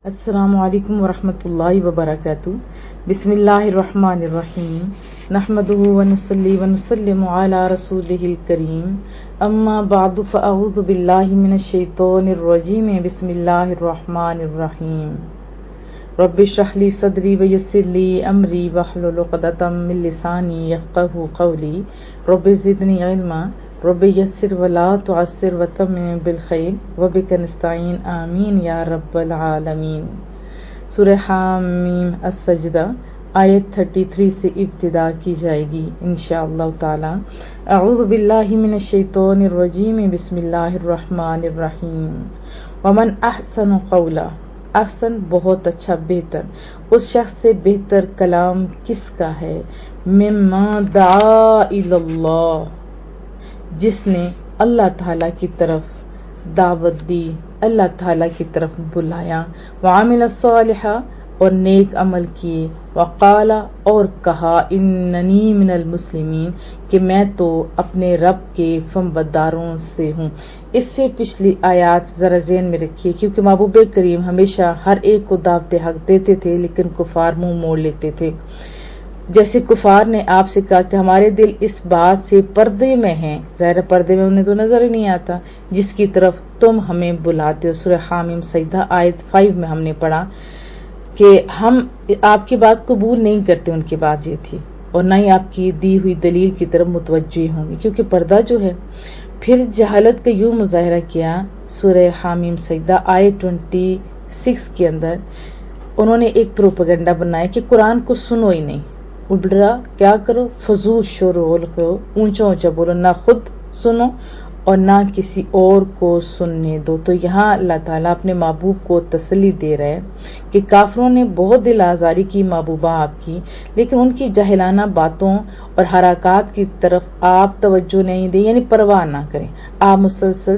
السلام علیکم ورحمۃ اللہ وبرکاتہ۔ بسم اللہ الرحمن الرحیم، نحمده ونصلی ونسلم علی رسولہ الکریم، اما بعد فاعوذ باللہ من الشیطان الرجیم، بسم اللہ الرحمن الرحیم۔ رب اشرح لی صدری ویسر لی امری واحلل عقدۃ من لسانی یفقہوا قولی، رب زدنی علما، رب یسر ولا تعسر وتمم بالخیر وبک نستعین، آمین یا رب العالمین۔ سورہ حامیم السجدہ آیت 33 سے ابتدا کی جائے گی انشاءاللہ تعالی۔ اعوذ باللہ من الشیطان الرجیم، بسم اللہ الرحمن الرحیم۔ ومن احسن قولا، احسن بہت اچھا، بہتر، اس شخص سے بہتر کلام کس کا ہے، مما دعا الی اللہ، جس نے اللہ تعالیٰ کی طرف دعوت دی، اللہ تعالیٰ کی طرف بلایا، وعمل صالحا، اور نیک عمل کیے، وقال، اور کہا، اننی من المسلمین، کہ میں تو اپنے رب کے فرمانبرداروں سے ہوں۔ اس سے پچھلی آیات ذرا ذہن میں رکھیے، کیونکہ محبوب کریم ہمیشہ ہر ایک کو دعوت حق دیتے تھے، لیکن کفار منہ موڑ لیتے تھے۔ جیسے کفار نے آپ سے کہا کہ ہمارے دل اس بات سے پردے میں ہیں، ظاہر پردے میں انہیں تو نظر ہی نہیں آتا، جس کی طرف تم ہمیں بلاتے ہو۔ سورہ حامیم سجدہ آیت 5 میں ہم نے پڑھا کہ ہم آپ کی بات قبول نہیں کرتے، ان کی بات یہ تھی، اور نہ ہی آپ کی دی ہوئی دلیل کی طرف متوجہ ہوں گے، کیونکہ پردہ جو ہے۔ پھر جہالت کا یوں مظاہرہ کیا سورہ حامیم سجدہ آیت 26 کے اندر، انہوں نے ایک پروپیگنڈا بنایا کہ قرآن کو سنو ہی نہیں، الٹا کیا کرو، فضول شور و غل کرو، اونچا اونچا بولو، نہ خود سنو اور نہ کسی اور کو سننے دو۔ تو یہاں اللہ تعالیٰ اپنے محبوب کو تسلی دے رہے ہیں کہ کافروں نے بہت دل آزاری کی محبوبہ آپ کی، لیکن ان کی جاہلانہ باتوں اور حرکات کی طرف آپ توجہ نہیں دیں، یعنی پرواہ نہ کریں، آپ مسلسل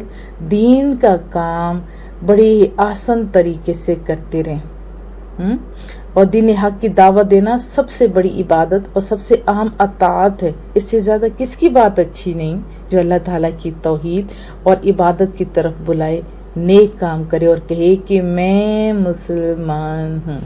دین کا کام بڑی آسان طریقے سے کرتے رہیں۔ اور دین حق کی دعوت دینا سب سے بڑی عبادت اور سب سے اہم اطاعت ہے۔ اس سے زیادہ کس کی بات اچھی نہیں جو اللہ تعالیٰ کی توحید اور عبادت کی طرف بلائے، نیک کام کرے اور کہے کہ میں مسلمان ہوں،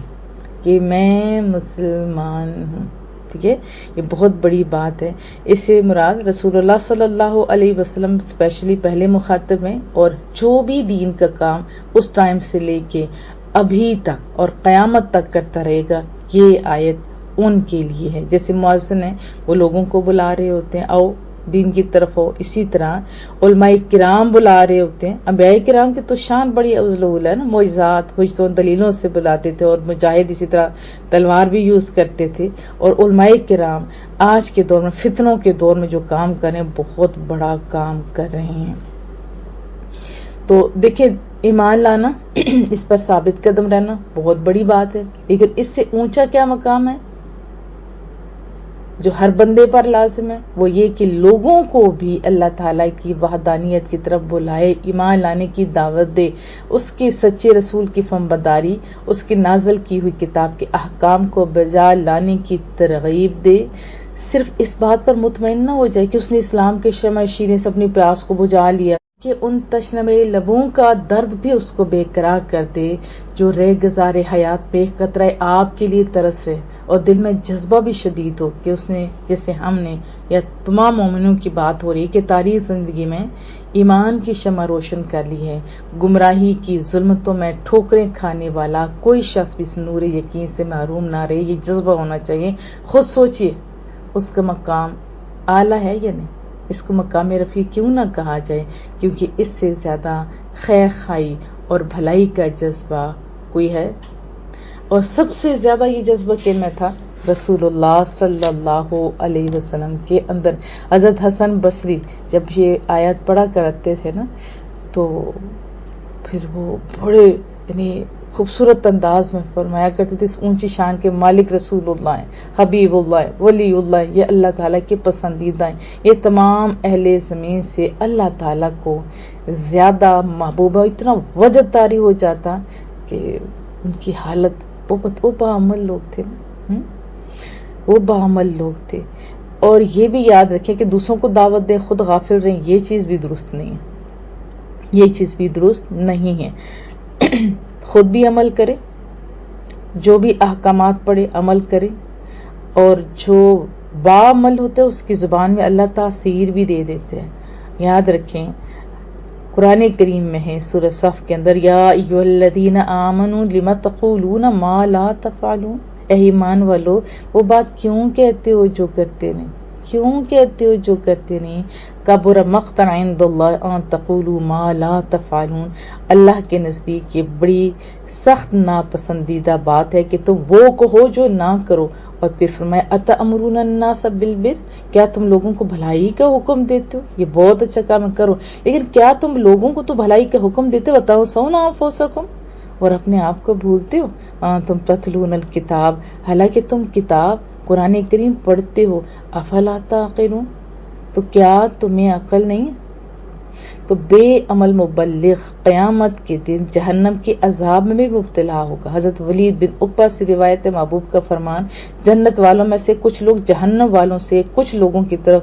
کہ میں مسلمان ہوں۔ ٹھیک ہے، یہ بہت بڑی بات ہے۔ اس سے مراد رسول اللہ صلی اللہ علیہ وسلم اسپیشلی پہلے مخاطب ہیں، اور جو بھی دین کا کام اس ٹائم سے لے کے ابھی تک اور قیامت تک کرتا رہے گا، یہ آیت ان کے لیے ہے۔ جیسے مؤذن ہیں، وہ لوگوں کو بلا رہے ہوتے ہیں، آؤ دین کی طرف ہو، اسی طرح علماء کرام بلا رہے ہوتے ہیں۔ انبیاء کرام کی تو شان بڑی افضل ہے نا، معجزات حجتوں دلیلوں سے بلاتے تھے، اور مجاہد اسی طرح تلوار بھی یوز کرتے تھے، اور علماء کرام آج کے دور میں فتنوں کے دور میں جو کام کر رہے ہیں، بہت بڑا کام کر رہے ہیں۔ تو دیکھیں، ایمان لانا، اس پر ثابت قدم رہنا بہت بڑی بات ہے، لیکن اس سے اونچا کیا مقام ہے جو ہر بندے پر لازم ہے، وہ یہ کہ لوگوں کو بھی اللہ تعالیٰ کی وحدانیت کی طرف بلائے، ایمان لانے کی دعوت دے، اس کے سچے رسول کی فرمانبرداری، اس کی نازل کی ہوئی کتاب کے احکام کو بجا لانے کی ترغیب دے۔ صرف اس بات پر مطمئن نہ ہو جائے کہ اس نے اسلام کے شمع شیریں سے اپنی پیاس کو بجھا لیا، کہ ان تشنہ لبوں کا درد بھی اس کو بے قرار کر دے جو رہ گزار حیات بے قطرہ آپ کے لیے ترس رہے، اور دل میں جذبہ بھی شدید ہو کہ اس نے، جیسے ہم نے یا تمام مومنوں کی بات ہو رہی ہے، کہ تاریخ زندگی میں ایمان کی شمع روشن کر لی ہے، گمراہی کی ظلمتوں میں ٹھوکریں کھانے والا کوئی شخص بھی اس نور یقین سے محروم نہ رہے، یہ جذبہ ہونا چاہیے۔ خود سوچئے اس کا مقام اعلیٰ ہے یا نہیں، اس کو مقام رفیع کیوں نہ کہا جائے، کیونکہ اس سے زیادہ خیر خواہی اور بھلائی کا جذبہ کوئی ہے؟ اور سب سے زیادہ یہ جذبہ کن میں تھا؟ رسول اللہ صلی اللہ علیہ وسلم کے اندر۔ حضرت حسن بصری جب یہ آیات پڑھا کرتے تھے نا، تو پھر وہ بڑے یعنی خوبصورت انداز میں فرمایا کرتے تھے، اس اونچی شان کے مالک رسول اللہ ہیں، حبیب اللہ ہیں، ولی اللہ ہیں، یہ اللہ تعالیٰ کے پسندیدہ ہیں، یہ تمام اہل زمین سے اللہ تعالیٰ کو زیادہ محبوب ہے۔ اتنا وجد طاری ہو جاتا کہ ان کی حالت وہ باعمل لوگ تھے، وہ باعمل لوگ تھے۔ اور یہ بھی یاد رکھیں کہ دوسروں کو دعوت دے، خود غافل رہیں، یہ چیز بھی درست نہیں ہے، یہ چیز بھی درست نہیں ہے۔ خود بھی عمل کرے جو بھی احکامات پڑھے عمل کرے، اور جو باعمل ہوتا ہے اس کی زبان میں اللہ تاثیر بھی دے دیتے ہیں۔ یاد رکھیں قرآن کریم میں ہے سورہ صف کے اندر، یا ایھا الذین آمنوا لم تقولون ما لا تفعلون، اے ایمان والو وہ بات کیوں کہتے ہو جو کرتے نہیں، کیوں کہتے ہو جو کرتے نہیں۔ کبر مقتا عند اللہ ان تقولوا ما لا تفعلون، اللہ کے نزدیک یہ بڑی سخت ناپسندیدہ بات ہے کہ تم وہ کہو جو نہ کرو۔ اور پھر فرمایا اتأمرون الناس بالبر، کیا تم لوگوں کو بھلائی کا حکم دیتے ہو، یہ بہت اچھا کام کرو، لیکن کیا تم لوگوں کو تو بھلائی کا حکم دیتے ہو، وتنسون انفسکم، اور اپنے آپ کو بھولتے ہو، تم تتلون الکتاب، حالانکہ تم کتاب قرآن کریم پڑھتے ہو، افلا تعقلون، تو کیا تمہیں عقل نہیں؟ تو بے عمل مبلغ قیامت کے دن جہنم کے عذاب میں بھی مبتلا ہوگا۔ حضرت ولید بن عقبہ سے روایت ہے، محبوب کا فرمان، جنت والوں میں سے کچھ لوگ جہنم والوں سے کچھ لوگوں کی طرف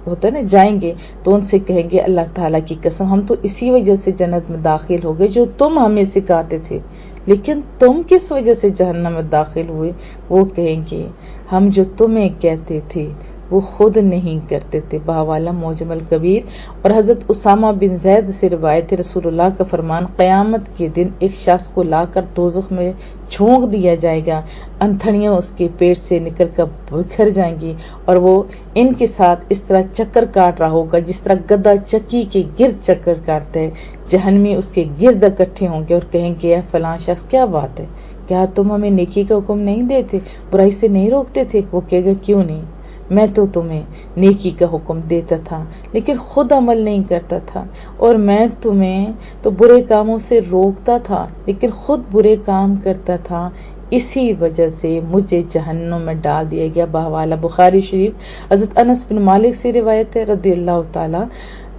ہوتا ہے نا جائیں گے تو ان سے کہیں گے اللہ تعالیٰ کی قسم ہم تو اسی وجہ سے جنت میں داخل ہو گئے جو تم ہمیں سکھاتے تھے، لیکن تم کس وجہ سے جہنم میں داخل ہوئے؟ وہ کہیں گے ہم جو تمہیں کہتے تھے وہ خود نہیں کرتے تھے۔ بحوالہ معجم الکبیر۔ اور حضرت اسامہ بن زید سے روایت ہے، رسول اللہ کا فرمان، قیامت کے دن ایک شخص کو لا کر دوزخ میں جھونک دیا جائے گا، انتھڑیاں اس کے پیٹ سے نکل کر بکھر جائیں گی اور وہ ان کے ساتھ اس طرح چکر کاٹ رہا ہوگا جس طرح گدھا چکی کے گرد چکر کاٹتا ہے۔ جہنمی اس کے گرد اکٹھے ہوں گے اور کہیں گے اے فلاں شخص کیا بات ہے، کیا تم ہمیں نیکی کا حکم نہیں دیتے، برائی سے نہیں روکتے تھے؟ وہ کہے گا کیوں نہیں، میں تو تمہیں نیکی کا حکم دیتا تھا لیکن خود عمل نہیں کرتا تھا، اور میں تمہیں تو برے کاموں سے روکتا تھا لیکن خود برے کام کرتا تھا، اسی وجہ سے مجھے جہنم میں ڈال دیا گیا۔ بحوالہ بخاری شریف۔ حضرت انس بن مالک سے روایت ہے رضی اللہ تعالی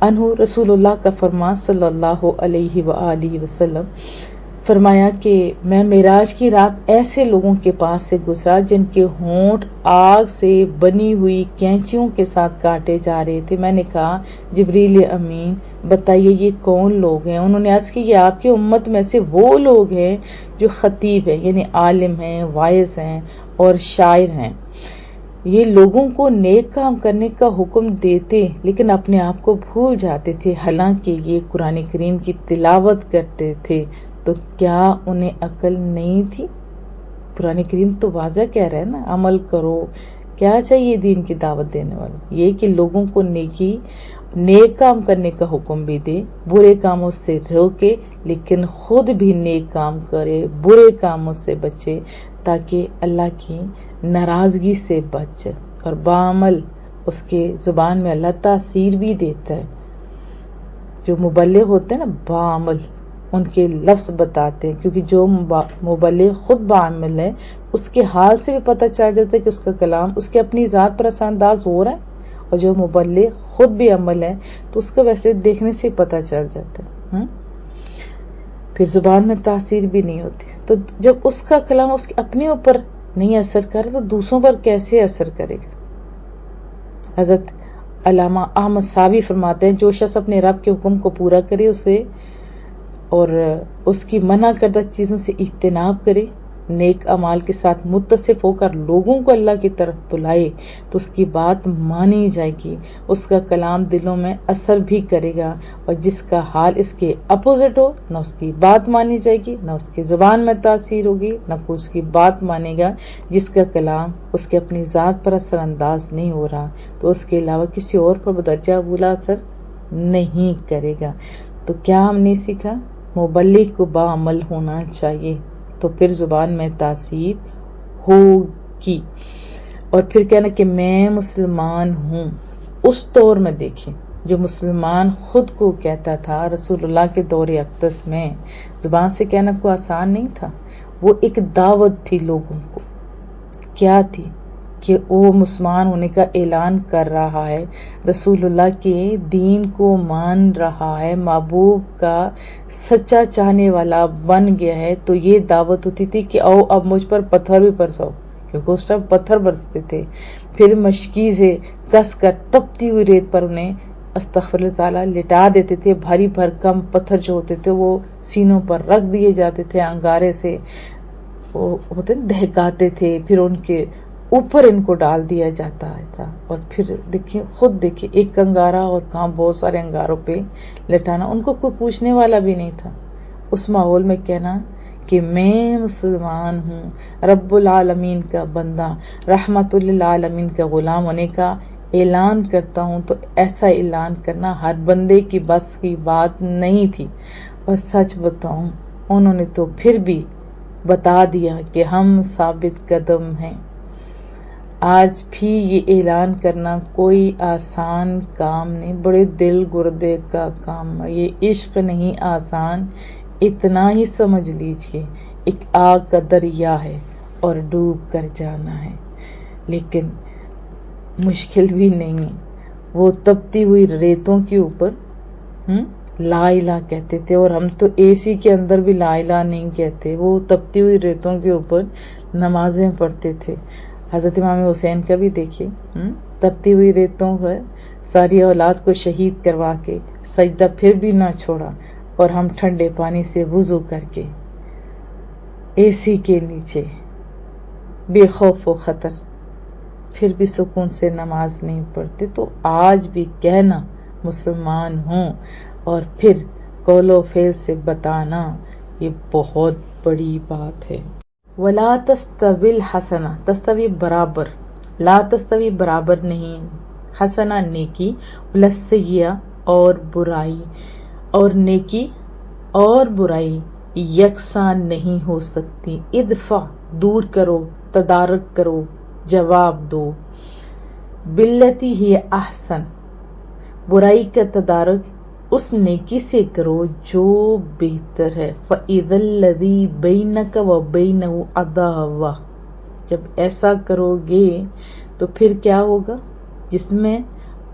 عنہ، رسول اللہ کا فرمان صلی اللہ علیہ وآلہ وسلم فرمایا کہ میں معراج کی رات ایسے لوگوں کے پاس سے گزرا جن کے ہونٹ آگ سے بنی ہوئی کینچیوں کے ساتھ کاٹے جا رہے تھے۔ میں نے کہا جبریل امین بتائیے یہ کون لوگ ہیں؟ انہوں نے عرض کی یہ آپ کی امت میں سے وہ لوگ ہیں جو خطیب ہیں، یعنی عالم ہیں، واعظ ہیں اور شاعر ہیں، یہ لوگوں کو نیک کام کرنے کا حکم دیتے لیکن اپنے آپ کو بھول جاتے تھے، حالانکہ یہ قرآن کریم کی تلاوت کرتے تھے، تو کیا انہیں عقل نہیں تھی؟ قرآن کریم تو واضح کہہ رہا ہے نا عمل کرو، کیا چاہیے دین کی دعوت دینے والوں؟ یہ کہ لوگوں کو نیک کام کرنے کا حکم بھی دے، برے کاموں سے روکے لیکن خود بھی نیک کام کرے، برے کاموں سے بچے تاکہ اللہ کی ناراضگی سے بچ، اور بعمل اس کے زبان میں اللہ تاثیر بھی دیتا ہے۔ جو مبلغ ہوتے ہیں نا بعمل، ان کے لفظ بتاتے ہیں، کیونکہ جو مبلغ خود بعمل ہے اس کے حال سے بھی پتہ چل جاتا ہے کہ اس کا کلام اس کے اپنی ذات پر اثر انداز ہو رہا ہے، اور جو مبلغ خود بھی عمل ہے تو اس کا ویسے دیکھنے سے پتہ چل جاتا ہے۔ پھر زبان میں تاثیر بھی نہیں ہوتی، تو جب اس کا کلام اس کے اپنے اوپر نہیں اثر کرے تو دوسروں پر کیسے اثر کرے گا؟ حضرت علامہ احمد صابی فرماتے ہیں جو شخص اپنے رب کے حکم کو پورا کرے اسے اور اس کی منع کردہ چیزوں سے اجتناب کرے، نیک اعمال کے ساتھ متصف ہو کر لوگوں کو اللہ کی طرف بلائے تو اس کی بات مانی جائے گی، اس کا کلام دلوں میں اثر بھی کرے گا، اور جس کا حال اس کے اپوزٹ ہو نہ اس کی بات مانی جائے گی، نہ اس کی زبان میں تاثیر ہوگی، نہ کوئی اس کی بات مانے گا۔ جس کا کلام اس کے اپنی ذات پر اثر انداز نہیں ہو رہا تو اس کے علاوہ کسی اور پر بدرجہ بولا اثر نہیں کرے گا۔ تو کیا ہم نے سیکھا؟ مبلغ کو باعمل ہونا چاہیے تو پھر زبان میں تاثیر ہوگی، اور پھر کہنا کہ میں مسلمان ہوں۔ اس دور میں دیکھیں جو مسلمان خود کو کہتا تھا رسول اللہ کے دور اقدس میں، زبان سے کہنا کوئی آسان نہیں تھا، وہ ایک دعوت تھی لوگوں کو۔ کیا تھی؟ کہ وہ مسلمان ہونے کا اعلان کر رہا ہے، رسول اللہ کے دین کو مان رہا ہے، محبوب کا سچا چاہنے والا بن گیا ہے، تو یہ دعوت ہوتی تھی کہ آؤ اب مجھ پر پتھر بھی برساؤ، کیونکہ اس ٹائم پتھر برستے تھے، پھر مشکی سے کس کر تپتی ہوئی ریت پر انہیں استغفر اللہ تعالیٰ لٹا دیتے تھے، بھاری بھرکم پتھر جو ہوتے تھے وہ سینوں پر رکھ دیے جاتے تھے انگارے سے، وہ ہوتے دہکاتے تھے، پھر ان کے اوپر ان کو ڈال دیا جاتا تھا، اور پھر خود دیکھیں ایک انگارہ اور کہاں بہت سارے انگاروں پہ لٹانا، ان کو کوئی پوچھنے والا بھی نہیں تھا۔ اس ماحول میں کہنا کہ میں مسلمان ہوں، رب العالمین کا بندہ، رحمت للعالمین کا غلام ہونے کا اعلان کرتا ہوں، تو ایسا اعلان کرنا ہر بندے کی بس کی بات نہیں تھی۔ اور سچ بتاؤں انہوں نے تو پھر بھی بتا دیا کہ ہم ثابت قدم ہیں۔ آج بھی یہ اعلان کرنا کوئی آسان کام نہیں، بڑے دل گردے کا کام ہے۔ یہ عشق نہیں آسان، اتنا ہی سمجھ لیجئے، ایک آگ کا دریا ہے اور ڈوب کر جانا ہے، لیکن مشکل بھی نہیں ہے۔ وہ تپتی ہوئی ریتوں کے اوپر لا الہ کہتے تھے، اور ہم تو اے سی کے اندر بھی لا الہ نہیں کہتے، وہ تپتی ہوئی ریتوں کے اوپر نمازیں پڑھتے تھے۔ حضرت امام حسین کا بھی دیکھیے، تپتی ہوئی ریتوں پر ساری اولاد کو شہید کروا کے سجدہ پھر بھی نہ چھوڑا، اور ہم ٹھنڈے پانی سے وضو کر کے اے سی کے نیچے بے خوف و خطر پھر بھی سکون سے نماز نہیں پڑھتے۔ تو آج بھی کہنا مسلمان ہوں اور پھر قول و فعل سے بتانا، یہ بہت بڑی بات ہے۔ وَلَا تَسْتَوِي الْحَسَنَةُ، تستوی برابر، لا تستوی برابر نہیں، حسنہ نیکی، وَالسَّیِّئَةُ اور برائی، اور نیکی اور برائی یکساں نہیں ہو سکتی۔ ادفع دور کرو، تدارک کرو، جواب دو، باللتی ہی احسن برائی کا تدارک اس نیکی سے کرو جو بہتر ہے۔ فَإِذَا الَّذِي بَيْنَكَ وَبَيْنَهُ عَدَاوَةٌ، جب ایسا کرو گے تو پھر کیا ہوگا؟ جس میں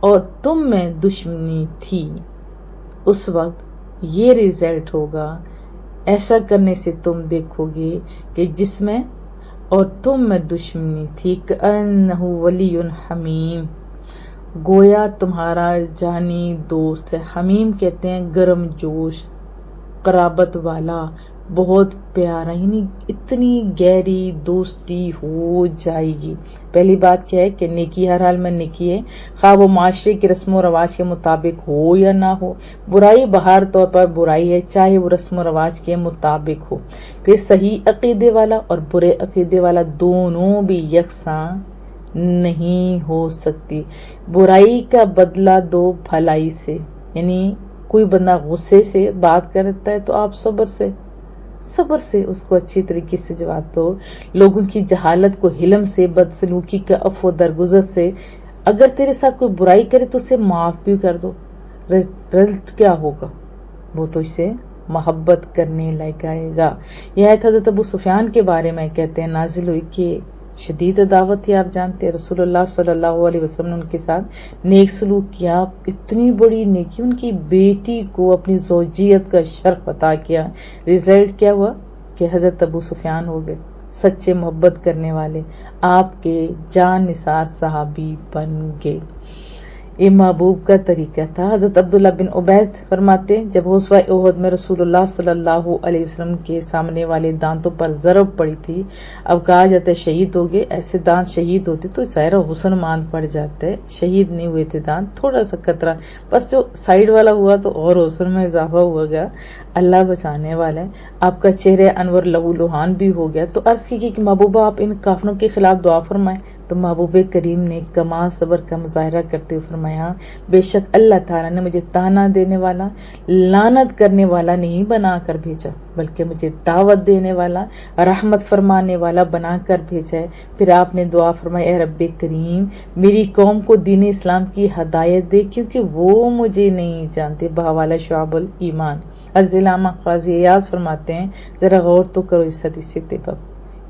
اور تم میں دشمنی تھی، اس وقت یہ ریزلٹ ہوگا۔ ایسا کرنے سے تم دیکھو گے کہ جس میں اور تم میں دشمنی تھی، کأنہ ولی حمیم، گویا تمہارا جانی دوست ہے۔ حمیم کہتے ہیں گرم جوش، قرابت والا، بہت پیارا، یعنی اتنی گہری دوستی ہو جائے گی۔ پہلی بات کیا ہے کہ نیکی ہر حال میں نیکی ہے، خواہ وہ معاشرے کی رسم و رواج کے مطابق ہو یا نہ ہو، برائی بہر طور پر برائی ہے، چاہے وہ رسم و رواج کے مطابق ہو۔ پھر صحیح عقیدے والا اور برے عقیدے والا دونوں بھی یکساں نہیں ہو سکتی۔ برائی کا بدلہ دو بھلائی سے، یعنی کوئی بندہ غصے سے بات کرتا ہے تو آپ صبر سے اس کو اچھی طریقے سے جواب دو۔ لوگوں کی جہالت کو حلم سے، بدسلوکی کا عفو درگزر سے، اگر تیرے ساتھ کوئی برائی کرے تو اسے معاف بھی کر دو۔ رزلٹ کیا ہوگا؟ وہ تو اسے محبت کرنے لگ آئے گا۔ یہ آیت حضرت ابو سفیان کے بارے میں کہتے ہیں نازل ہوئی کہ شدید عداوت تھی، آپ جانتے ہیں رسول اللہ صلی اللہ علیہ وسلم نے ان کے ساتھ نیک سلوک کیا، اتنی بڑی نیکی، ان کی بیٹی کو اپنی زوجیت کا شرف عطا کیا۔ ریزلٹ کیا ہوا کہ حضرت ابو سفیان ہو گئے سچے محبت کرنے والے، آپ کے جان نثار صحابی بن گئے۔ یہ محبوب کا طریقہ تھا۔ حضرت عبداللہ بن عبید فرماتے ہیں جب غزوہ احد میں رسول اللہ صلی اللہ علیہ وسلم کے سامنے والے دانتوں پر ضرب پڑی تھی، اب کہا جاتا ہے شہید ہو گئے، ایسے دانت شہید ہوتے تو ظاہر حسن مان پڑ جاتا ہے، شہید نہیں ہوئے تھے دانت، تھوڑا سا قطرہ بس جو سائیڈ والا ہوا تو اور حسن میں اضافہ ہوا گیا، اللہ بچانے والا ہے۔ آپ کا چہرہ انور لہو لوہان بھی ہو گیا، تو عرض کی کہ محبوبہ آپ ان کافروں کے خلاف دعا فرمائیں، تو محبوب کریم نے کمال صبر کا مظاہرہ کرتے ہوئے فرمایا بے شک اللہ تعالیٰ نے مجھے تانا دینے والا، لعنت کرنے والا نہیں بنا کر بھیجا، بلکہ مجھے دعوت دینے والا، رحمت فرمانے والا بنا کر بھیجا ہے۔ پھر آپ نے دعا فرمائی اے رب کریم میری قوم کو دین اسلام کی ہدایت دے کیونکہ وہ مجھے نہیں جانتے۔ بحوالہ شعب الایمان۔ حضرت علامہ قاضی ایاز فرماتے ہیں ذرا غور تو کرو اس حدیث طیبہ،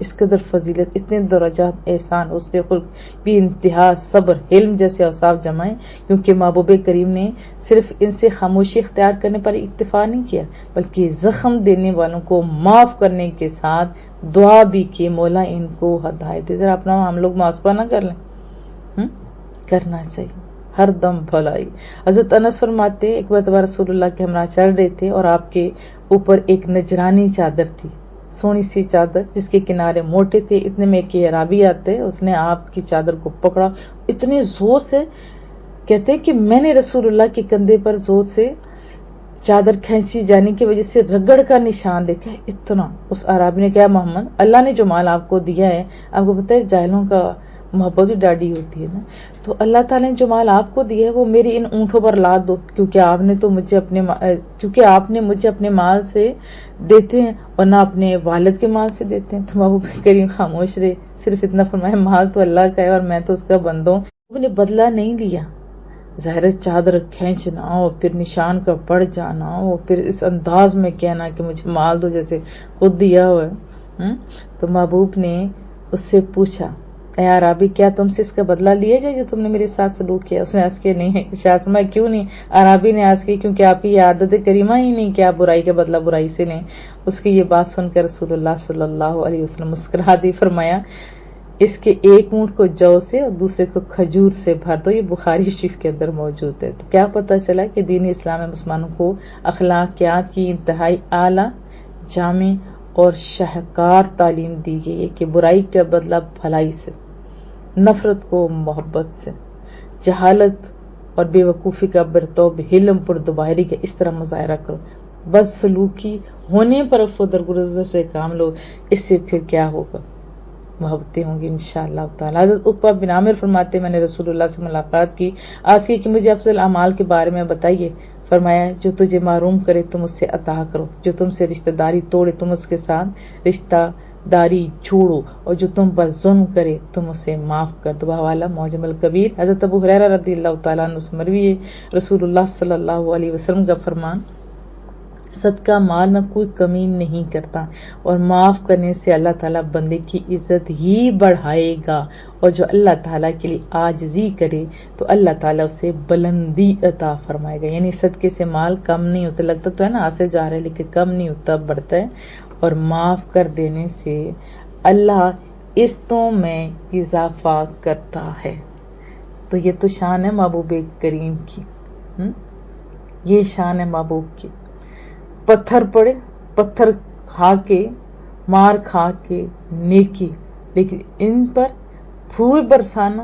اس قدر فضیلت، اتنے درجات، احسان، حسن خلق بھی انتہا، صبر، علم جیسے اوصاف جمائیں، کیونکہ محبوب کریم نے صرف ان سے خاموشی اختیار کرنے پر اکتفا نہیں کیا بلکہ زخم دینے والوں کو معاف کرنے کے ساتھ دعا بھی کی مولا ان کو ہدایت دے۔ ذرا اپنا ہم لوگ محاسبہ نہ کر لیں، کرنا چاہیے ہر دم بھلائی۔ حضرت انس فرماتے ایک مرتبہ رسول اللہ کے ہمراہ چل رہے تھے اور آپ کے اوپر ایک نجرانی چادر تھی، سونی سی چادر جس کے کنارے موٹے تھے. اتنے میں ایک اعرابی آتے، اس نے آپ کی چادر کو پکڑا اتنے زور سے، کہتے ہیں کہ میں نے رسول اللہ کے کندھے پر زور سے چادر کھینچی جانے کی وجہ سے رگڑ کا نشان دیکھا. اتنا اس عرابی نے کہا محمد اللہ نے جو مال آپ کو دیا ہے، آپ کو پتہ ہے جاہلوں کا محبت بھی ڈاڈی ہوتی ہے نا، تو اللہ تعالیٰ نے جو مال آپ کو دیا ہے وہ میری ان اونٹوں پر لاد دو، کیونکہ آپ نے مجھے اپنے مال سے دیتے ہیں اور نہ اپنے والد کے مال سے دیتے ہیں. تو محبوب کریم خاموش رہے، صرف اتنا فرمایا مال تو اللہ کا ہے اور میں تو اس کا بندہ ہوں. وہ نے بدلہ نہیں لیا. ظاہر چادر کھینچنا اور پھر نشان کا پڑ جانا اور پھر اس انداز میں کہنا کہ مجھے مال دو جیسے خود دیا ہوا ہے. تو محبوب نے اس سے پوچھا اے عرابی کیا تم سے اس کا بدلہ لیا جائے جو تم نے میرے ساتھ سلوک کیا؟ اس نے عرض کیا نہیں. ارشاد فرمایا کیوں نہیں؟ عرابی نے عرض کی کیونکہ آپ کی یہ عادت کریمہ ہی نہیں کہ آپ برائی کا بدلہ برائی سے لیں. اس کی یہ بات سن کر رسول اللہ صلی اللہ علیہ وسلم مسکرا دی. فرمایا اس کے ایک اونٹ کو جو سے اور دوسرے کو کھجور سے بھر دو. یہ بخاری شریف کے اندر موجود ہے. تو کیا پتہ چلا کہ دین اسلام میں مسلمانوں کو اخلاقیات کی انتہائی اعلیٰ، جامع اور شاہکار تعلیم دی گئی ہے کہ برائی کا بدلہ بھلائی سے، نفرت کو محبت سے، جہالت اور بے وقوفی کا برتوب حلم پر دوباہری کا اس طرح مظاہرہ کرو. بد سلوکی ہونے پر عفو درگزر سے کام لو. اس سے پھر کیا ہوگا؟ محبتیں ہوں گی انشاءاللہ تعالی. حضرت عقبہ بن عامر فرماتے میں نے رسول اللہ سے ملاقات کی، آج کی کہ مجھے افضل اعمال کے بارے میں بتائیے. فرمایا جو تجھے محروم کرے تم اس سے عطا کرو، جو تم سے رشتہ داری توڑے تم اس کے ساتھ رشتہ داری چھوڑو، اور جو تم پر ظلم کرے تم اسے معاف کر دو. حوالہ معجم الکبیر. حضرت ابو ہریرہ رضی اللہ تعالیٰ عنہ سے مروی ہے رسول اللہ صلی اللہ علیہ وسلم کا فرمان صدقہ مال میں کوئی کمی نہیں کرتا اور معاف کرنے سے اللہ تعالیٰ بندے کی عزت ہی بڑھائے گا، اور جو اللہ تعالیٰ کے لیے عاجزی کرے تو اللہ تعالیٰ اسے بلندی عطا فرمائے گا. یعنی صدقے سے مال کم نہیں ہوتا، لگتا تو ہے نا آسے جا رہا ہے لیکن کم نہیں ہوتا، بڑھتا ہے. اور معاف کر دینے سے اللہ عزتوں میں اضافہ کرتا ہے. تو یہ تو شان ہے محبوب کریم کی، یہ شان ہے محبوب کی. پتھر پڑے، پتھر کھا کے، مار کھا کے نیکی، لیکن ان پر پھول برسانا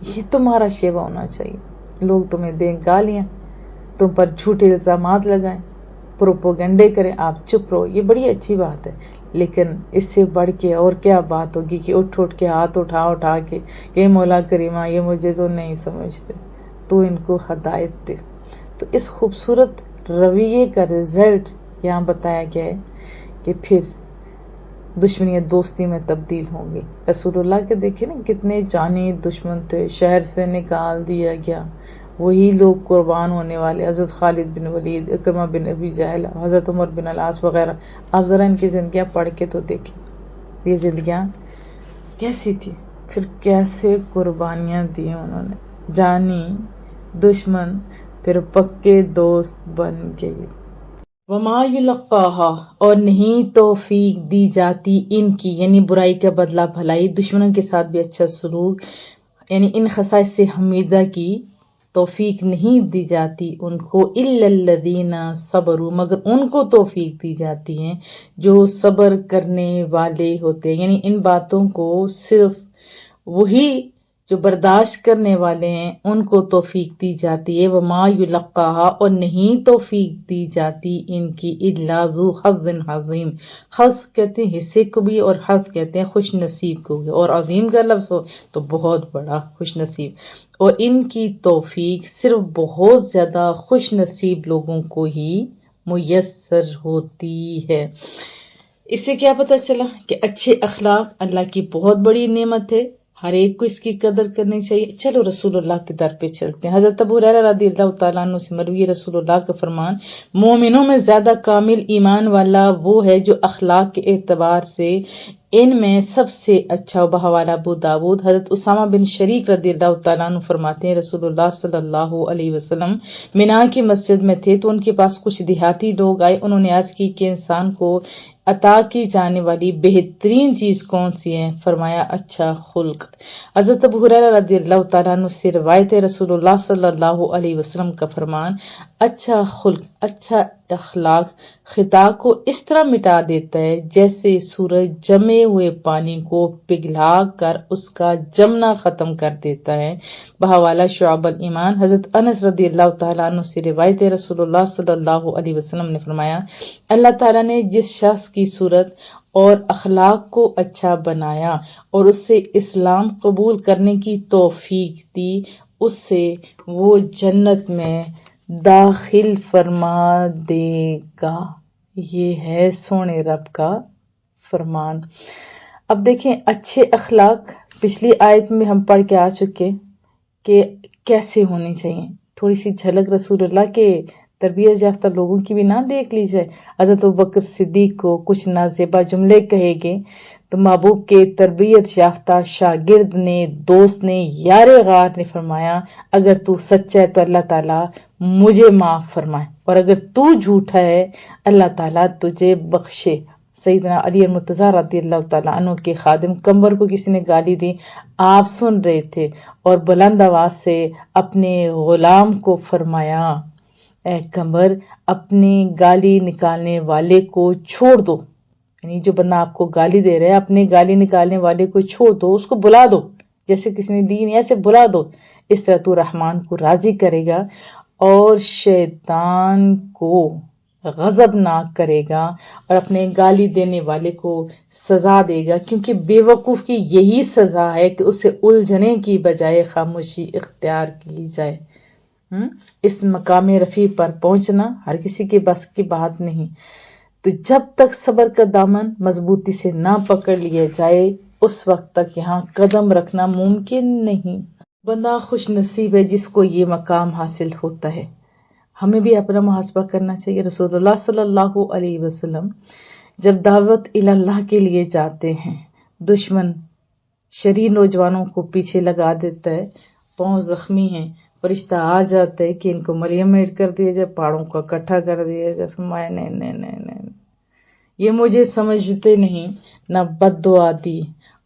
یہ تمہارا شیوا ہونا چاہیے. لوگ تمہیں دیں گالیاں، تم پر جھوٹے الزامات لگائیں، پروپوگنڈے کریں، آپ چپ رہو، یہ بڑی اچھی بات ہے. لیکن اس سے بڑھ کے اور کیا بات ہوگی کہ اٹھ کے ہاتھ اٹھا کے کہ مولا کریمہ یہ مجھے تو نہیں سمجھتے، تو ان کو ہدایت دے. تو اس خوبصورت رویے کا رزلٹ یہاں بتایا گیا ہے کہ پھر دشمنیاں دوستی میں تبدیل ہوں گی. رسول اللہ کے دیکھیں نا کتنے جانی دشمن تھے، شہر سے نکال دیا گیا، وہی لوگ قربان ہونے والے، حضرت خالد بن ولید، اکرمہ بن ابی جہل، حضرت عمر بن العاص وغیرہ. آپ ذرا ان کی زندگیاں پڑھ کے تو دیکھیں یہ زندگیاں کیسی تھی، پھر کیسے قربانیاں دی انہوں نے، جانی دشمن پھر پکے دوست بن گئے. وما یلقاها، اور نہیں توفیق دی جاتی ان کی، یعنی برائی کا بدلہ بھلائی، دشمنوں کے ساتھ بھی اچھا سلوک، یعنی ان خصائص سے حمیدہ کی توفیق نہیں دی جاتی ان کو، الا الذین صبروا، مگر ان کو توفیق دی جاتی ہیں جو صبر کرنے والے ہوتے ہیں. یعنی ان باتوں کو صرف وہی جو برداشت کرنے والے ہیں ان کو توفیق دی جاتی ہے. وما یلقاها، اور نہیں توفیق دی جاتی ان کی، الا ذو حظ عظیم. حظ کہتے ہیں حصے کو بھی، اور حظ کہتے ہیں خوش نصیب کو بھی، اور عظیم کا لفظ ہو تو بہت بڑا خوش نصیب. اور ان کی توفیق صرف بہت زیادہ خوش نصیب لوگوں کو ہی میسر ہوتی ہے. اس سے کیا پتہ چلا کہ اچھے اخلاق اللہ کی بہت بڑی نعمت ہے، ہر ایک کو اس کی قدر کرنی چاہیے. چلو رسول اللہ کے در پہ چلتے ہیں. حضرت ابو ہریرہ رضی اللہ تعالیٰ عنہ سے مروی رسول اللہ کا فرمان، مومنوں میں زیادہ کامل ایمان والا وہ ہے جو اخلاق کے اعتبار سے ان میں سب سے اچھا. بحوالہ ابو داود. حضرت اسامہ بن شریک رضی اللہ تعالیٰ عنہ فرماتے ہیں رسول اللہ صلی اللہ علیہ وسلم منا کی مسجد میں تھے تو ان کے پاس کچھ دیہاتی لوگ آئے. انہوں نے عرض کی کہ انسان کو عطا کی جانے والی بہترین چیز کون سی ہے؟ فرمایا اچھا خلق. حضرت ابو ہریرہ رضی اللہ تعالیٰ عنہ سے روایت ہے رسول اللہ صلی اللہ علیہ وسلم کا فرمان، اچھا خلق، اچھا اخلاق خطا کو اس طرح مٹا دیتا ہے جیسے سورج جمے ہوئے پانی کو پگھلا کر اس کا جمنا ختم کر دیتا ہے۔ بحوالہ شعب الایمان حضرت انس رضی اللہ تعالیٰ عنہ سے روایت ہے، رسول اللہ صلی اللہ علیہ وسلم نے فرمایا، اللہ تعالیٰ نے جس شخص کی صورت اور اخلاق کو اچھا بنایا اور اس سے اسلام قبول کرنے کی توفیق دی، اس سے وہ جنت میں داخل فرما دے گا۔ یہ ہے سونے رب کا فرمان۔ اب دیکھیں اچھے اخلاق پچھلی آیت میں ہم پڑھ کے آ چکے کہ کیسے ہونے چاہیے، تھوڑی سی جھلک رسول اللہ کے تربیت یافتہ لوگوں کی بھی نہ دیکھ لی جائے۔ حضرت ابوبکر صدیق کو کچھ نازیبا جملے کہے گے تو محبوب کے تربیت یافتہ شاگرد نے، دوست نے، یار غار نے فرمایا، اگر تو سچا ہے تو اللہ تعالیٰ مجھے معاف فرمائے، اور اگر تو جھوٹا ہے اللہ تعالیٰ تجھے بخشے۔ سیدنا علی المرتضیٰ رضی اللہ تعالیٰ عنہ کے خادم قمر کو کسی نے گالی دی، آپ سن رہے تھے اور بلند آواز سے اپنے غلام کو فرمایا، اے قمر اپنی گالی نکالنے والے کو چھوڑ دو، یعنی جو بندہ آپ کو گالی دے رہا ہے اپنے گالی نکالنے والے کو چھوڑ دو، اس کو بلا دو، جیسے کسی نے دی نہیں ایسے بلا دو، اس طرح تو رحمان کو راضی کرے گا اور شیطان کو غضبناک کرے گا اور اپنے گالی دینے والے کو سزا دے گا، کیونکہ بے وقوف کی یہی سزا ہے کہ اسے الجھنے کی بجائے خاموشی اختیار کی جائے۔ اس مقام رفیع پر پہنچنا ہر کسی کے بس کی بات نہیں، تو جب تک صبر کا دامن مضبوطی سے نہ پکڑ لیا جائے اس وقت تک یہاں قدم رکھنا ممکن نہیں۔ بندہ خوش نصیب ہے جس کو یہ مقام حاصل ہوتا ہے۔ ہمیں بھی اپنا محاسبہ کرنا چاہیے۔ رسول اللہ صلی اللہ علیہ وسلم جب دعوت اللہ کے لیے جاتے ہیں، دشمن شریر نوجوانوں کو پیچھے لگا دیتا ہے، پاؤں زخمی ہیں، فرشتہ آ جاتا ہے کہ ان کو مریم میٹ کر دیا جائے، پہاڑوں کو اکٹھا کر دیا جائے، فرمایا نہیں، یہ مجھے سمجھتے نہیں، نہ بد دعا دی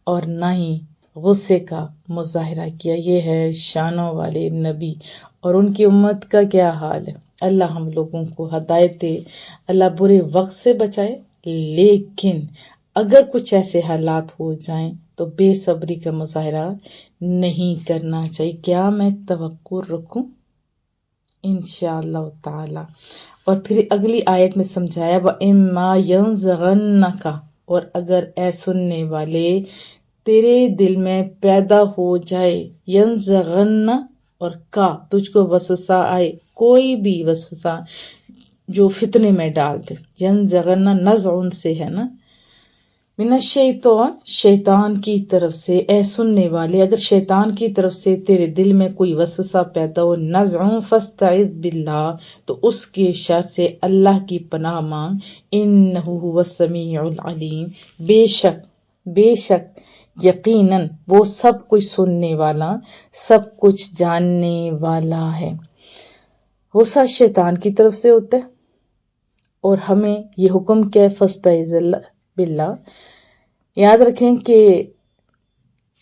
اور نہ ہی غصے کا مظاہرہ کیا۔ یہ ہے شانوں والے نبی، اور ان کی امت کا کیا حال ہے۔ اللہ ہم لوگوں کو ہدایت دے، اللہ برے وقت سے بچائے، لیکن اگر کچھ ایسے حالات ہو جائیں تو بے صبری کا مظاہرہ نہیں کرنا چاہیے۔ کیا میں توقع رکھوں؟ انشاءاللہ تعالی۔ اور پھر اگلی آیت میں سمجھایا وَإِمَّا يَنزَغَنَّكَ، اور اگر اے سننے والے تیرے دل میں پیدا ہو جائے، ینزغن اور کا تجھ کو وسوسہ آئے، کوئی بھی وسوسہ جو فتنے میں ڈال دے، ینزغن نزعن سے ہے نا، من الشیطان شیطان کی طرف سے، اے سننے والے اگر شیطان کی طرف سے تیرے دل میں کوئی وسوسہ پیدا ہو، نزعن فاستعذ باللہ، تو اس کے شر سے اللہ کی پناہ مانگ، انہ هو السمیع العلیم، بے شک یقیناً وہ سب کچھ سننے والا، سب کچھ جاننے والا ہے۔ غصہ شیطان کی طرف سے ہوتا ہے، اور ہمیں یہ حکم کیا ہے فاستعذ باللہ۔ یاد رکھیں کہ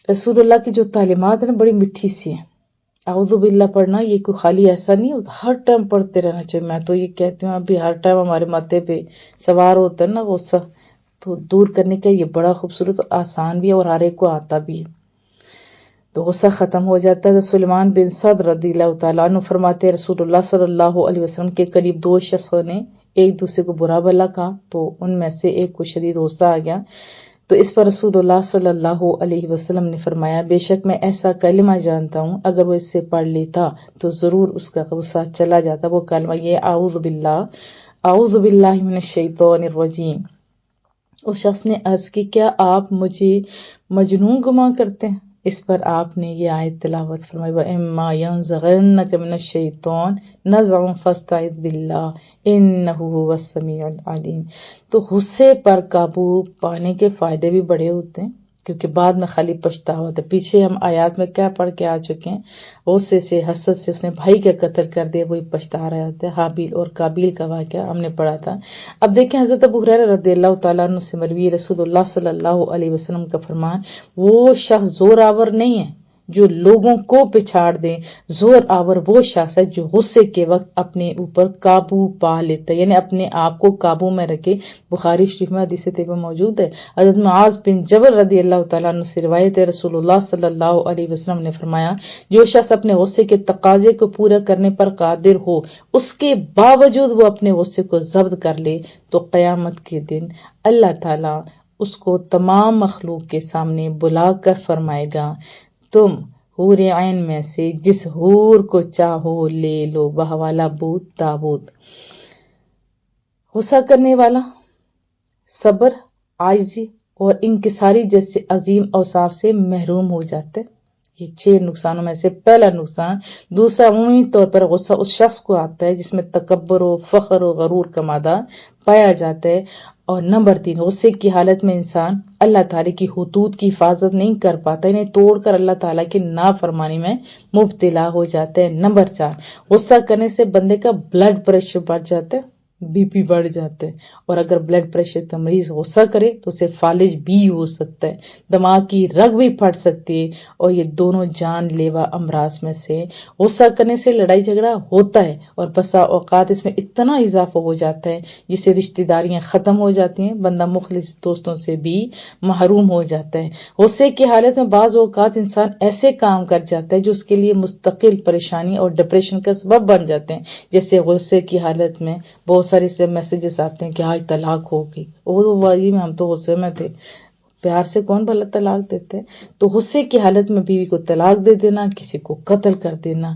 رسول اللہ کی جو تعلیمات ہیں بڑی مٹھی سی ہیں۔ اعوذ باللہ پڑھنا یہ کوئی خالی ایسا نہیں ہوتا، ہر ٹائم پڑھتے رہنا چاہیے۔ میں تو یہ کہتی ہوں ابھی ہر ٹائم ہمارے ماتھے پہ سوار ہوتا ہے نا غصہ، تو دور کرنے کا یہ بڑا خوبصورت آسان بھی ہے اور ہر ایک کو آتا بھی ہے، تو غصہ ختم ہو جاتا ہے۔ سلیمان بن سعد رضی اللہ تعالیٰ عنہ فرماتے ہیں رسول اللہ صلی اللہ علیہ وسلم کے قریب دو شخصوں نے ایک دوسرے کو برا بھلا کہا، تو ان میں سے ایک کو شدید غصہ آ گیا، تو اس پر رسول اللہ صلی اللہ علیہ وسلم نے فرمایا، بے شک میں ایسا کلمہ جانتا ہوں اگر وہ اس سے پڑھ لیتا تو ضرور اس کا غصہ چلا جاتا۔ وہ کلمہ یہ اعوذ باللہ من الشیطان الرجیم۔ اس شخص نے عرض کی کیا آپ مجھے مجنون گمان کرتے ہیں؟ اس پر آپ نے یہ آیت تلاوت فرمائی وَإِمَّا يَنزَغَنَّكَ مِنَ الشَّيْطَانِ نَزْغٌ فَاسْتَعِذْ بِاللَّهِ إِنَّهُ هُوَ السَّمِيعُ الْعَلِيمُ۔ تو غصے پر قابو پانے کے فائدے بھی بڑے ہوتے ہیں، کیونکہ بعد میں خالی پچھتاوا ہوتا ہے۔ پیچھے ہم آیات میں کیا پڑھ کے آ چکے ہیں، غصے سے حسد سے اس نے بھائی کا قتل کر دیا، وہی پچھتا رہا ہوتا ہے۔ حابیل اور قابیل کا واقعہ ہم نے پڑھا تھا۔ اب دیکھیں حضرت ابو ہریرہ رضی اللہ تعالیٰ عنہ سے مروی رسول اللہ صلی اللہ علیہ وسلم کا فرمان، وہ شخص زور آور نہیں ہے جو لوگوں کو پچھاڑ دے، زور آور وہ شخص ہے جو غصے کے وقت اپنے اوپر قابو پا لیتا ہے، یعنی اپنے آپ کو قابو میں رکھے۔ بخاری شریف میں حدیث طیبہ موجود ہے، حضرت معاذ بن جبل رضی اللہ تعالیٰ عنہ سے روایت ہے، رسول اللہ صلی اللہ علیہ وسلم نے فرمایا، جو شخص اپنے غصے کے تقاضے کو پورا کرنے پر قادر ہو، اس کے باوجود وہ اپنے غصے کو ضبط کر لے، تو قیامت کے دن اللہ تعالیٰ اس کو تمام مخلوق کے سامنے بلا کر فرمائے گا، تم حور عین میں سے جس حور کو چاہو لے لو، بحوالہ ابو داؤد۔ غصہ کرنے والا صبر، عاجزی اور انکساری جیسے عظیم اوصاف سے محروم ہو جاتا ہے۔ یہ 6 نقصانوں میں سے پہلا نقصان۔ دوسرا، عمومی طور پر غصہ اس شخص کو آتا ہے جس میں تکبر و فخر و غرور کا مادہ پایا جاتا ہے۔ اور نمبر 3، غصے کی حالت میں انسان اللہ تعالیٰ کی حدود کی حفاظت نہیں کر پاتا، انہیں توڑ کر اللہ تعالیٰ کی نافرمانی میں مبتلا ہو جاتا ہے۔ نمبر 4، غصہ کرنے سے بندے کا بلڈ پریشر بڑھ جاتا ہے، بی پی بڑھ جاتا ہے، اور اگر بلڈ پریشر کا مریض غصہ کرے تو اسے فالج بھی ہو سکتا ہے، دماغ کی رگ بھی پھٹ سکتی ہے، اور یہ دونوں جان لیوا امراض میں سے۔ غصہ کرنے سے لڑائی جھگڑا ہوتا ہے اور بسا اوقات اس میں اتنا اضافہ ہو جاتا ہے جس سے رشتہ داریاں ختم ہو جاتی ہیں، بندہ مخلص دوستوں سے بھی محروم ہو جاتا ہے۔ غصے کی حالت میں بعض اوقات انسان ایسے کام کر جاتا ہے جو اس کے لیے مستقل پریشانی اور ڈپریشن کا سبب بن جاتے ہیں، جیسے غصے کی حالت میں بہت سارے سے میسیجز آتے ہیں کہ آج طلاق ہو گئی، واقعی میں ہم تو غصے میں تھے، پیار سے کون بھلا طلاق دیتے؟ تو غصے کی حالت میں بیوی کو طلاق دے دینا، کسی کو قتل کر دینا،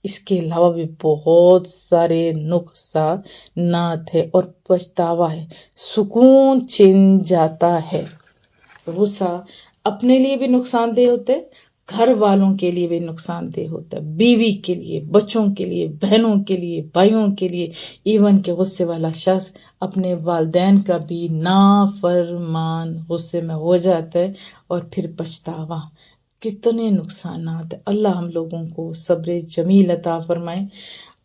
اس کے علاوہ بھی بہت سارے نقصانات ہے اور پچھتاوا ہے، سکون چھن جاتا ہے۔ غصہ اپنے لیے بھی نقصان دہ ہوتا ہے، گھر والوں کے لیے بھی نقصان دہ ہوتا ہے، بیوی کے لیے، بچوں کے لیے، بہنوں کے لیے، بھائیوں کے لیے، ایون کہ غصے والا شخص اپنے والدین کا بھی نافرمان غصے میں ہو جاتا ہے، اور پھر پچھتاوا۔ کتنے نقصانات ہیں۔ اللہ ہم لوگوں کو صبر جمیل عطا فرمائے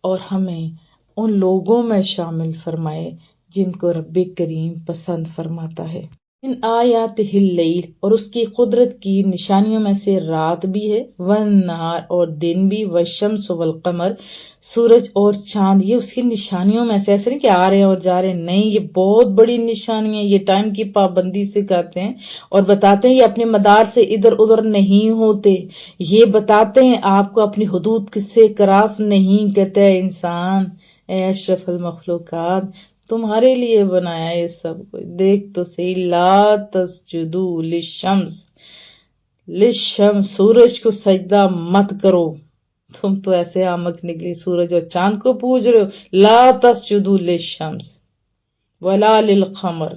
اور ہمیں ان لوگوں میں شامل فرمائے جن کو رب کریم پسند فرماتا ہے۔ ان آیات اللیل، اور اس کی قدرت کی نشانیوں میں سے رات بھی ہے، والنہار اور دن بھی، والشمس والقمر سورج اور چاند، یہ اس کی نشانیوں میں سے، ایسے نہیں کہ آ رہے ہیں اور جا رہے ہیں، نہیں، یہ بہت بڑی نشانی ہے، یہ ٹائم کی پابندی سے کرتے ہیں اور بتاتے ہیں یہ اپنے مدار سے ادھر ادھر نہیں ہوتے، یہ بتاتے ہیں آپ کو اپنی حدود سے کراس نہیں کرتے ہیں انسان، اے اشرف المخلوقات، تمہارے لیے بنایا یہ سب کچھ، دیکھ تو صحیح، لا تسجدوا للشمس، سورج کو سجدہ مت کرو، تم تو ایسے آمک نکلی سورج اور چاند کو پوج رہے ہو، لا تسجدوا للشمس ولا للقمر،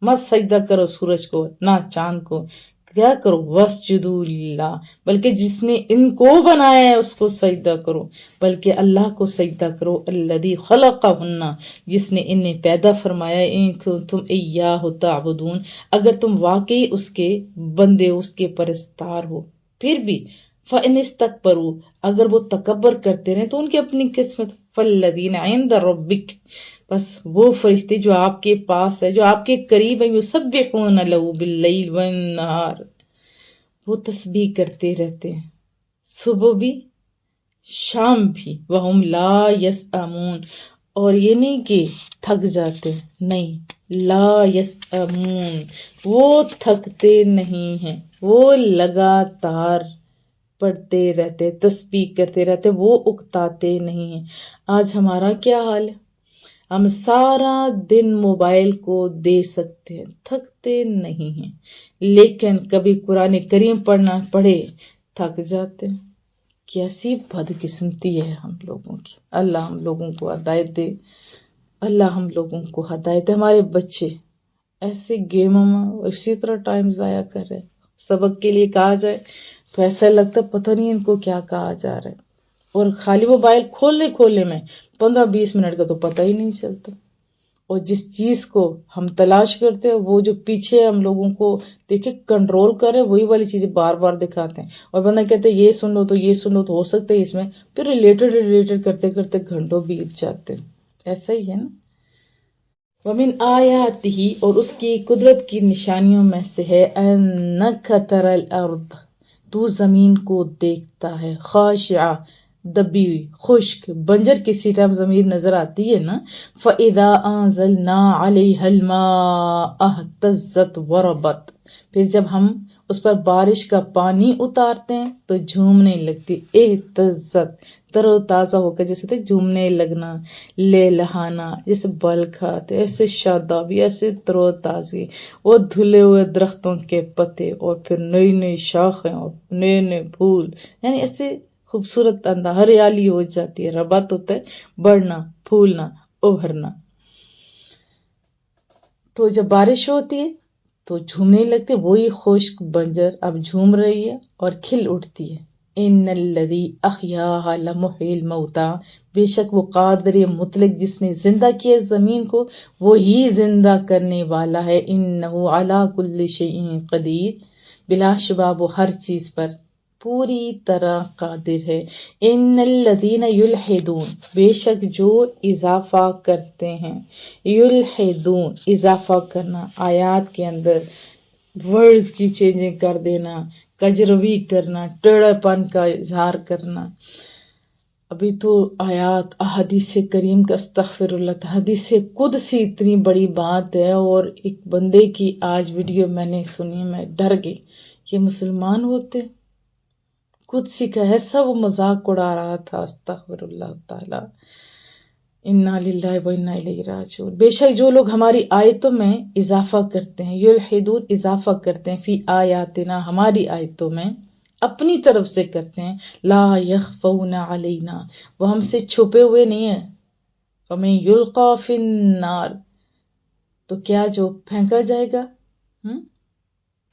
مت سجدہ کرو سورج کو نہ چاند کو، کیا کرو، واسجدوا للہ، بلکہ جس نے ان کو بنایا ہے اس کو سجدہ کرو، بلکہ اللہ کو سجدہ کرو، الذی خلقہن، جس نے انہیں پیدا فرمایا، ان کو تم ایاہ تعبدون، اگر تم واقعی اس کے بندے، اس کے پرستار ہو۔ پھر بھی فَإِنِ اسْتَكْبَرُوا، اگر وہ تکبر کرتے رہے تو ان کی اپنی قسمت، فَالَّذِينَ عِندَ رَبِّكَ، بس وہ فرشتے جو آپ کے پاس ہے، جو آپ کے قریب ہیں، یسبحون لہ باللیل والنہار، وہ تسبیح کرتے رہتے ہیں صبح بھی شام بھی، وہم لا یسأمون، اور یہ نہیں کہ تھک جاتے، نہیں، لا یسأمون، وہ تھکتے نہیں ہیں، وہ لگاتار پڑھتے رہتے، تسبیح کرتے رہتے، وہ اکتاتے نہیں ہیں۔ آج ہمارا کیا حال ہے؟ ہم سارا دن موبائل کو دے سکتے ہیں، تھکتے نہیں ہیں، لیکن کبھی قرآن کریم پڑھے تھک جاتے ہیں۔ کیسی بدقسمتی ہے ہم لوگوں کی، اللہ ہم لوگوں کو ہدایت دے، اللہ ہم لوگوں کو ہدایت دے۔ ہمارے بچے ایسے گیموں میں اسی طرح ٹائم ضائع کر رہے ہیں، سبق کے لیے کہا جائے تو ایسا لگتا ہے پتہ نہیں ان کو کیا کہا جا رہا ہے، اور خالی موبائل کھولنے میں 15-20 منٹ کا تو پتہ ہی نہیں چلتا، اور جس چیز کو ہم تلاش کرتے ہیں وہ جو پیچھے ہم لوگوں کو دیکھے کنٹرول کرے، وہی والی چیزیں بار بار دکھاتے ہیں، اور بندہ کہتے ہیں یہ سن لو تو یہ سن لو تو ہو سکتا ہے اس میں، پھر ریلیٹڈ کرتے کرتے گھنٹوں بیت جاتے ہیں، ایسا ہی ہے نا۔ وَمِنْ آیَاتِهِ، اور اس کی قدرت کی نشانیوں میں سے ہے، أَنَّكَ تَرَى الْأَرْضَ تو زمین کو دیکھتا ہے، خاشعہ دبی ہوئی، خشک، بنجر کسی ٹائم زمین نظر آتی ہے نا، فَإِذَا أَنزَلْنَا عَلَيْهَا الْمَاءَ اهْتَزَّتْ وَرَبَتْ، پھر جب ہم اس پر بارش کا پانی اتارتے ہیں تو جھومنے لگتی، اہتزت، تر و تازہ ہو کر، جیسے جھومنے لگنا، لے لہانا، جیسے بل کھاتے، ایسے شادابی، ایسے تر و تازی، وہ دھلے ہوئے درختوں کے پتے، اور پھر نئی نئی شاخیں اور نئے نئے پھول، یعنی ایسے خوبصورت انداز، ہریالی ہو جاتی ہے۔ ربط ہوتا ہے بڑھنا، پھولنا، ابھرنا۔ تو جب بارش ہوتی ہے تو جھومنے لگتے، وہی خشک بنجر اب جھوم رہی ہے اور کھل اٹھتی ہے۔ ان الذی احیاها لمحیی الموتى، بے شک وہ قادر مطلق جس نے زندہ کیا زمین کو، وہی زندہ کرنے والا ہے۔ انہ علی کل شیء قدیر، بلا شبہ وہ ہر چیز پر پوری طرح قادر ہے۔ ان الذین یلحدون، بے شک جو اضافہ کرتے ہیں، یلحدون اضافہ کرنا، آیات کے اندر ورڈز کی چینجنگ کر دینا، کجروی کرنا، ٹیڑھا پن کا اظہار کرنا۔ ابھی تو آیات احادیث کریم کا، استغفر اللہ، حدیث قدسی اتنی بڑی بات ہے، اور ایک بندے کی آج ویڈیو میں نے سنی، میں ڈر گئی، یہ مسلمان ہوتے؟ قدسی کا ایسا وہ مذاق اڑا رہا تھا، استغفر اللہ تعالی، انا للہ و انا الیہ راجعون۔ بے شک جو لوگ ہماری آیتوں میں اضافہ کرتے ہیں، یلحدون اضافہ کرتے ہیں، فی آیاتنا ہماری آیتوں میں، اپنی طرف سے کرتے ہیں، لا یخفون علینا وہ ہم سے چھپے ہوئے نہیں ہیں، فمن یلقی فی النار تو کیا جو پھینکا جائے گا،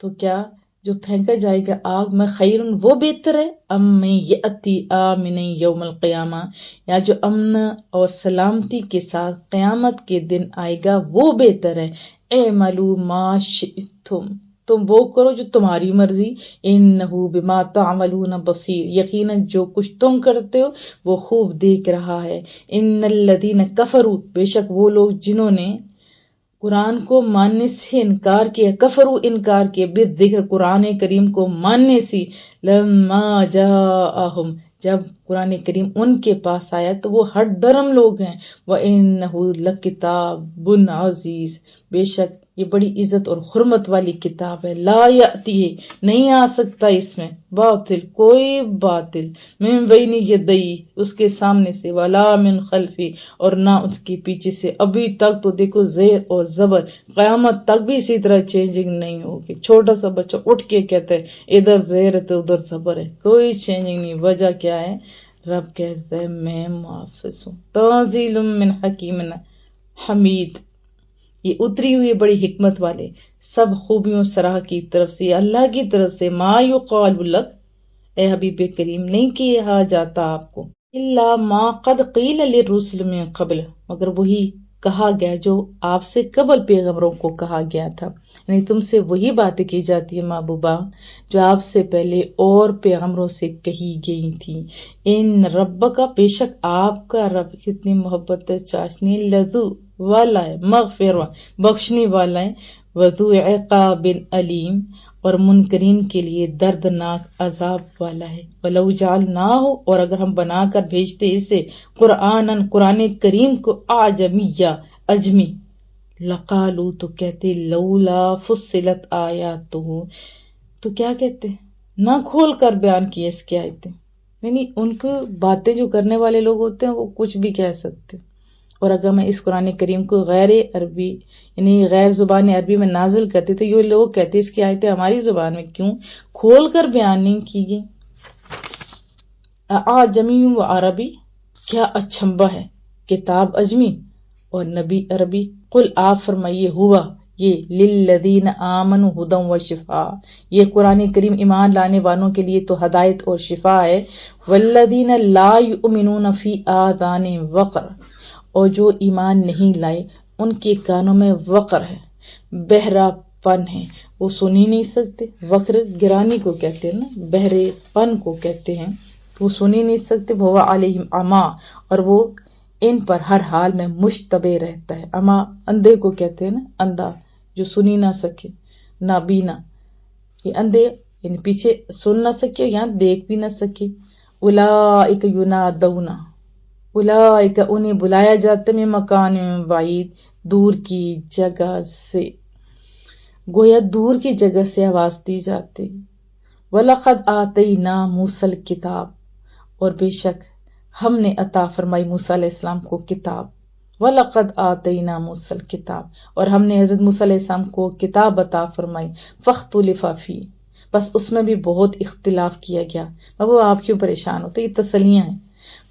تو کیا جو پھینکا جائے گا آگ میں، خیرن وہ بہتر ہے، ام من یأتی آمنا یوم القیامہ، یا جو امن اور سلامتی کے ساتھ قیامت کے دن آئے گا وہ بہتر ہے۔ اعملوا ما شئتم، تم وہ کرو جو تمہاری مرضی، انہ بما تعملون بصیر، یقیناً جو کچھ تم کرتے ہو وہ خوب دیکھ رہا ہے۔ ان الذین کفروا، بے شک وہ لوگ جنہوں نے قرآن کو ماننے سے انکار کیا، کفروا انکار کیا، بالذکر قرآن کریم کو ماننے سے، لما جاءہم جب قرآن کریم ان کے پاس آیا تو وہ ہٹ درم لوگ ہیں۔ وَإِنَّهُ لَكِتَابٌ عَزِیز، بے شک یہ بڑی عزت اور حرمت والی کتاب ہے، لا یأتیہ نہیں آ سکتا اس میں باطل، کوئی باطل، من بین یدیہ اس کے سامنے سے، ولا من خلفی اور نہ اس کے پیچھے سے۔ ابھی تک تو دیکھو زیر اور زبر، قیامت تک بھی اسی طرح چینجنگ نہیں ہوگی۔ چھوٹا سا بچہ اٹھ کے کہتا ہے ادھر زیر ہے تو ادھر زبر ہے، کوئی چینجنگ نہیں۔ وجہ کیا ہے؟ رب کہتا ہے میں محافظ ہوں، تنزیل من حکیم حمید، یہ اتری ہوئی بڑی حکمت والے سب خوبیوں سراہ کی طرف سے، اللہ کی طرف سے۔ ما یقال لک، اے حبیب کریم نہیں کہا جاتا آپ کو، الا ما قد قیل للرسل من قبل، مگر وہی کہا گیا جو آپ سے قبل پیغمبروں کو کہا گیا تھا، یعنی تم سے وہی باتیں کی جاتی ہیں محبوبہ جو آپ سے پہلے اور پیغمبروں سے کہی گئی تھی۔ ان رب کا، بے شک آپ کا رب، کتنی محبت ہے، چاشنی، لذو والا ہے، مغفر بخشنے والا ہے، وذو عقاب علیم اور منکرین کے لیے دردناک عذاب والا ہے۔ وَلَوْ جَعَلْنَاهُ اور اگر ہم بنا کر بھیجتے اسے، قرآن کریم کو، اعجمیہ اجمی، لقالو تو کہتے، لولا فصلت آیاتہ تو کیا کہتے، نہ کھول کر بیان کیے اس کی آیتیں، یعنی ان کو باتیں جو کرنے والے لوگ ہوتے ہیں وہ کچھ بھی کہہ سکتے۔ اور اگر میں اس قرآن کریم کو غیر عربی یعنی غیر زبان عربی میں نازل کرتے تو یہ لوگ کہتے اس کی آیتیں ہماری زبان میں کیوں کھول کر بیان نہیں کی گئی۔ اعجمی و عربی، کیا اچھمبا ہے، کتاب اجمی اور نبی عربی۔ قل آپ فرمائیے، ہوا یہ للذین آمنوا ھدی و شفاء، یہ قرآن کریم ایمان لانے والوں کے لیے تو ہدایت اور شفا ہے، والذین لا یؤمنون فی آذانہم وقر اور جو ایمان نہیں لائے ان کے کانوں میں وقر ہے، بہرا پن ہے، وہ سن ہی نہیں سکتے۔ وقر گرانی کو کہتے ہیں نا، بہرے پن کو کہتے ہیں، وہ سن ہی نہیں سکتے۔ وہ علیہم عما اور وہ ان پر ہر حال میں مشتبہ رہتا ہے۔ عما اندھے کو کہتے ہیں نا، اندھا جو سن ہی نہ سکے، نابینا، یہ اندھے یعنی پیچھے سن نہ سکے اور یہاں دیکھ بھی نہ سکے. اولئک ینادون، اولئک انہیں بلایا جاتا ہے، مکان بعید، دور کی جگہ سے، گویا دور کی جگہ سے آواز دی جاتی. وَلَقَدْ آتَيْنَا مُوسَى الْكِتَابَ، اور بے شک ہم نے عطا فرمائی موسیٰ علیہ السلام کو کتاب. وَلَقَدْ آتَيْنَا مُوسَى الْكِتَابَ، اور ہم نے حضرت موسیٰ علیہ السلام کو کتاب عطا فرمائی. فَاخْتُلِفَ فِيهِ، بس اس میں بھی بہت اختلاف کیا گیا. اب وہ آپ کیوں پریشان ہوتے، یہ تسلیاں ہیں.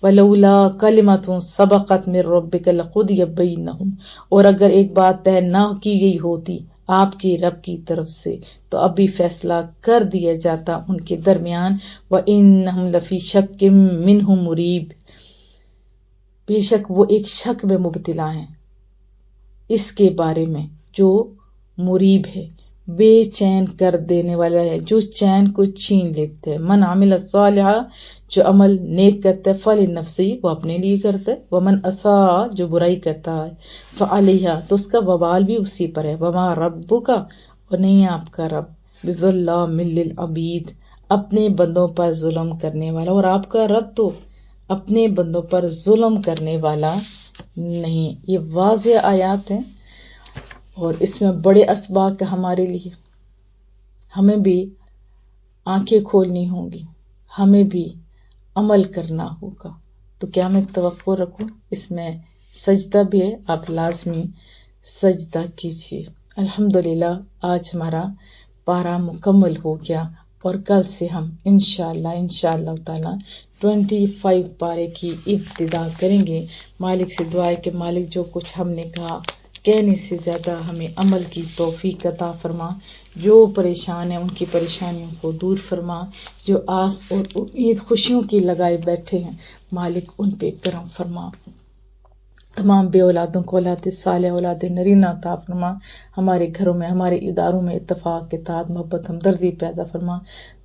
وَلَوْلَا كَلِمَةٌ سَبَقَتْ مِنْ رَبِّكَ لَقُضِيَ بَيْنَهُمْ، اور اگر ایک بات طے نہ کی گئی ہوتی آپ کی رب کی طرف سے تو اب بھی فیصلہ کر دیا جاتا ان کے درمیان. وَإِنَّهُمْ لَفِي شَكٍّ مِّنْهُ مُرِيبٍ، بے شک وہ ایک شک میں مبتلا ہیں اس کے بارے میں جو مریب ہے، بے چین کر دینے والا ہے، جو چین کو چھین لیتے ہیں. من عمل صالحا، جو عمل نیک کرتا ہے، فلنفسہ، وہ اپنے لیے کرتا ہے. ومن اساء، جو برائی کرتا ہے، فعلیہا، تو اس کا وبال بھی اسی پر ہے. وما ربک، اور نہیں آپ کا رب، بظلام للعبید، اپنے بندوں پر ظلم کرنے والا. اور آپ کا رب تو اپنے بندوں پر ظلم کرنے والا نہیں. یہ واضح آیات ہیں اور اس میں بڑے اسباق ہمارے لیے. ہمیں بھی آنکھیں کھولنی ہوں گی، ہمیں بھی عمل کرنا ہوگا. تو کیا میں توقع رکھوں، اس میں سجدہ بھی ہے، آپ لازمی سجدہ کیجیے. الحمدللہ آج ہمارا پارہ مکمل ہو گیا اور کل سے ہم انشاءاللہ تعالی 25 پارے کی ابتدا کریں گے. مالک سے دعا ہے کہ مالک جو کچھ ہم نے کہا کہنے سے زیادہ ہمیں عمل کی توفیق عطا فرما. جو پریشان ہیں ان کی پریشانیوں کو دور فرما. جو آس اور امید خوشیوں کی لگائے بیٹھے ہیں مالک ان پہ کرم فرما. تمام بے اولادوں کو اولاد صالح، اولاد نرینہ عطا فرما. ہمارے گھروں میں، ہمارے اداروں میں اتفاق، اتحاد، محبت، ہمدردی پیدا فرما.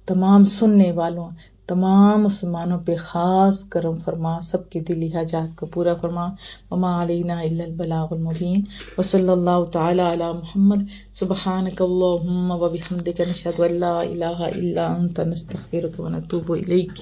تمام سننے والوں، تمام مسلمانوں پہ خاص کرم فرما. سب کی دلی حاجات کو پورا فرما. وما علینا الا البلاغ المبین. وصلی اللہ تعالی علی محمد. سبحانک اللہم وبحمدک، نشہد ان لا الہ الا انت، نستغفرک ونتوب الیک.